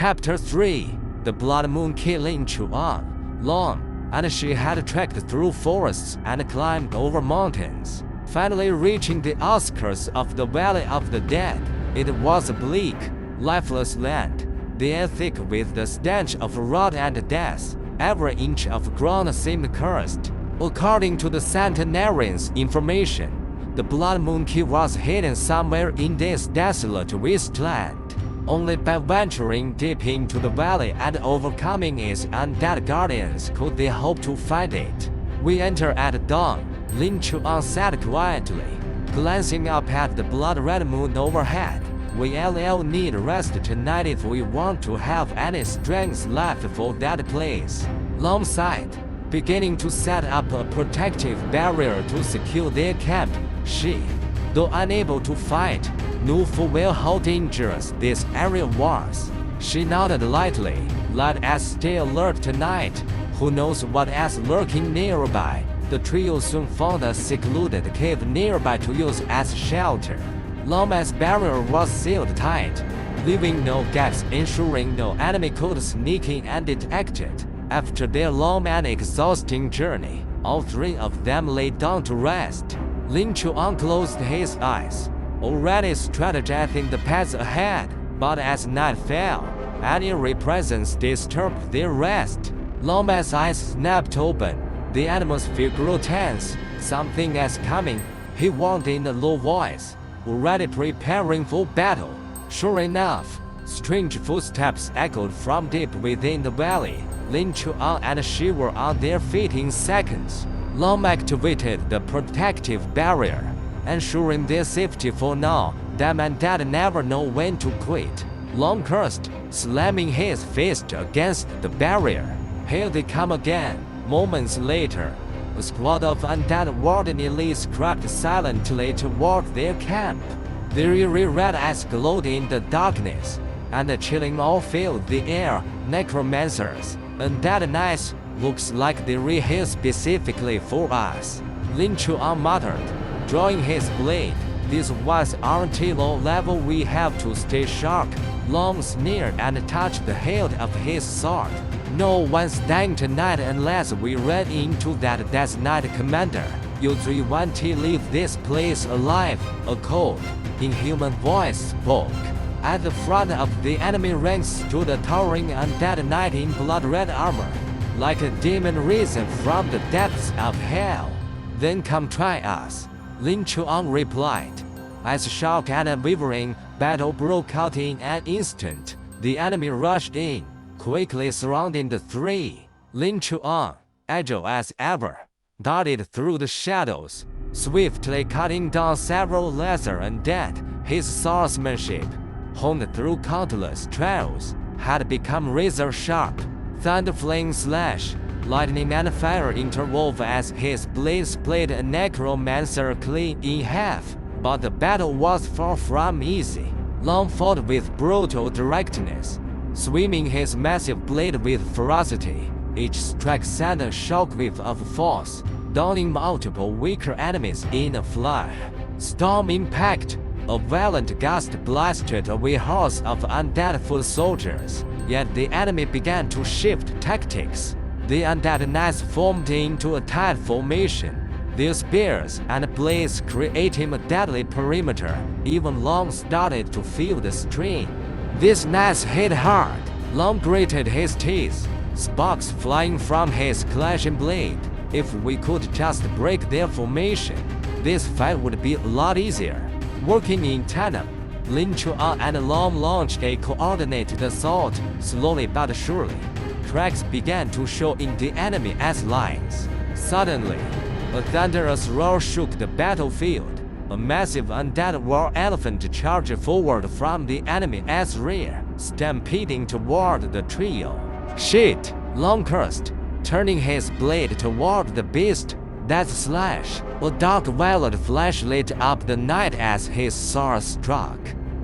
Chapter 3. The Blood Moon killed Lin Chuan. Long, and she had trekked through forests and climbed over mountains, finally reaching the outskirts of the Valley of the Dead. It was a bleak, lifeless land, the air thick with the stench of rot and death. Every inch of ground seemed cursed. According to the Centenarian's information, the Blood Moon key was hidden somewhere in this desolate wasteland. Only by venturing deep into the valley and overcoming its undead guardians could they hope to find it. We enter at dawn, Lin Chuan sat quietly, glancing up at the blood-red moon overhead. We all need rest tonight if we want to have any strength left for that place. Long sighed, beginning to set up a protective barrier to secure their camp. She, though unable to fight, knew full well how dangerous this area was. She nodded lightly. Let us stay alert tonight. Who knows what is lurking nearby? The trio soon found a secluded cave nearby to use as shelter. Long's barrier was sealed tight, leaving no gaps, ensuring no enemy could sneak in undetected. After their long and exhausting journey, all three of them lay down to rest. Lin Chuan closed his eyes, already strategizing the paths ahead, but as night fell, an eerie presence disturbed their rest. Long's eyes snapped open, the atmosphere grew tense. Something is coming, he warned in a low voice, already preparing for battle. Sure enough, strange footsteps echoed from deep within the valley. Lin Chuan and she were on their feet in seconds. Long activated the protective barrier, ensuring their safety for now. Them and Dad never know when to quit. Long cursed, slamming his fist against the barrier. Here they come again. Moments later, a squad of undead warden elites crept silently toward their camp. Their eerie red eyes glowed in the darkness, and a chilling awe filled the air. Necromancers, undead knights, looks like they were here specifically for us. Lin Chuan muttered, drawing his blade. These ones aren't low level, we have to stay sharp. Long sneered and touched the hilt of his sword. No one's dying tonight unless we run into that Death Knight commander. You three want to leave this place alive, a cold, inhuman voice spoke. At the front of the enemy ranks stood a towering undead knight in blood-red armor, like a demon risen from the depths of hell. Then come try us, Lin Chuan replied. As shock and unwavering battle broke out in an instant, the enemy rushed in, quickly surrounding the three. Lin Chuan, agile as ever, darted through the shadows, swiftly cutting down several lesser undead. His swordsmanship, honed through countless trials, had become razor-sharp. Thunder flame slash, lightning and fire interwove as his blade split a necromancer clean in half. But the battle was far from easy. Long fought with brutal directness, swinging his massive blade with ferocity. Each strike sent a shockwave of force, downing multiple weaker enemies in a flash. Storm impact, a violent gust blasted away hordes of undead foot soldiers. Yet the enemy began to shift tactics. The undead knights formed into a tight formation, their spears and blades creating a deadly perimeter. Even Long started to feel the strain. These knights hit hard. Long gritted his teeth, sparks flying from his clashing blade. If we could just break their formation, this fight would be a lot easier. Working in tandem, Lin Chuan and Long launched a coordinated assault. Slowly but surely, cracks began to show in the enemy's lines. Suddenly, a thunderous roar shook the battlefield. A massive undead war elephant charged forward from the enemy's rear, stampeding toward the trio. Shit! Long cursed, turning his blade toward the beast. That slash! A dark violet flash lit up the night as his sword struck.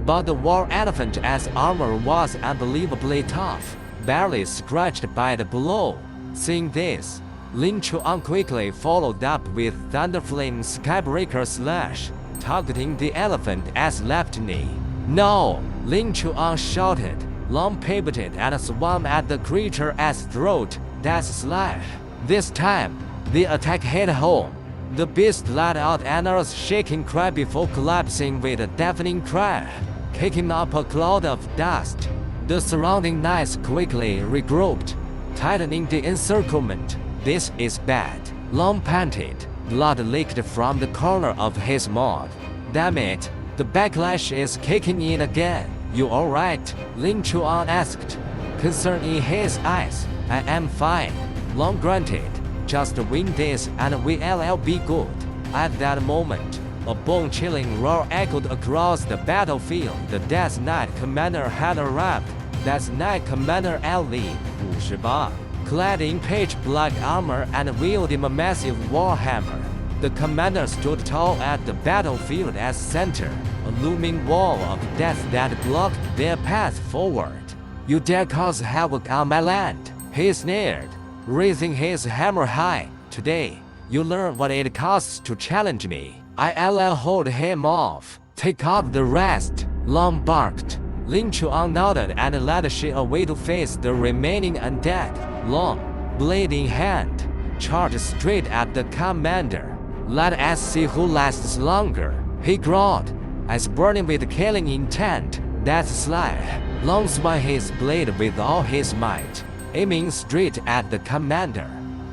But the war elephant's armor was unbelievably tough, barely scratched by the blow. Seeing this, Lin Chuan quickly followed up with Thunderflame Skybreaker Slash, targeting the elephant's left knee. No! Lin Chuan shouted, Long pivoted and swung at the creature's throat. Death slash. This time, the attack hit home. The beast let out an earth-shaking cry before collapsing with a deafening crash, kicking up a cloud of dust. The surrounding knights quickly regrouped, tightening the encirclement. This is bad. Long panted. Blood leaked from the corner of his mouth. Damn it, the backlash is kicking in again. You alright? Lin Chuan asked, concern in his eyes. I am fine. Long grunted. Just win this and we'll be good. At that moment, a bone-chilling roar echoed across the battlefield. The Death Knight Commander had arrived. Death Knight Commander Ali, 58, clad in pitch black armor and wielding a massive warhammer. The commander stood tall at the battlefield's center, a looming wall of death that blocked their path forward. You dare cause havoc on my land, he sneered, raising his hammer high. Today, you learn what it costs to challenge me. I'll hold him off. Take up the rest, Long barked. Lin Chuan nodded and led Shi away to face the remaining undead. Long, blade in hand, charged straight at the commander. Let us see who lasts longer, he growled, as burning with killing intent. Death slash. Long swung his blade with all his might, aiming straight at the commander.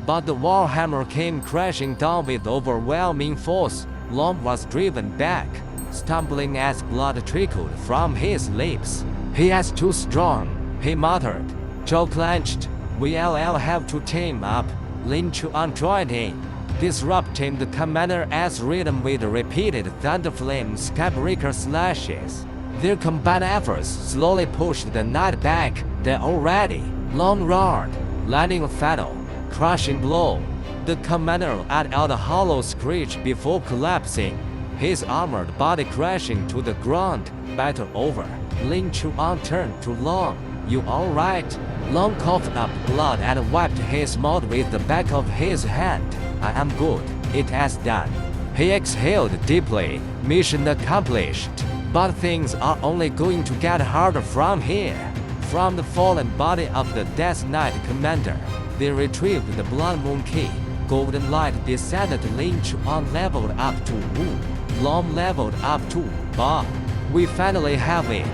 But the warhammer came crashing down with overwhelming force. Long was driven back, stumbling as blood trickled from his lips. He is too strong, he muttered, jaw clenched. We'll have to team up. Lin Chuan joined in, disrupting the commander's rhythm with repeated thunderflame skybreaker slashes. Their combined efforts slowly pushed the knight back. They're already. Long roared, landing a fatal, crushing blow. The commander let out a hollow screech before collapsing, his armored body crashing to the ground. Battle over. Lin Chuan turned to Long. You alright? Long coughed up blood and wiped his mouth with the back of his hand. I am good. It has done. He exhaled deeply. Mission accomplished. But things are only going to get harder from here. From the fallen body of the Death Knight Commander, they retrieved the Blood Moon Key. Golden light descended. Lin Chuan leveled up to Wu. Long leveled up to Ba. We finally have it,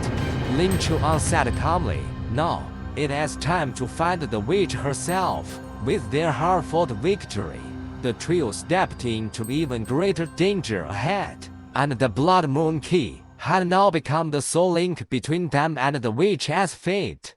Lin Chuan said calmly. Now, it is time to find the witch herself. With their hard-fought victory, the trio stepped into even greater danger ahead, and the Blood Moon Key had now become the sole link between them and the witch's fate.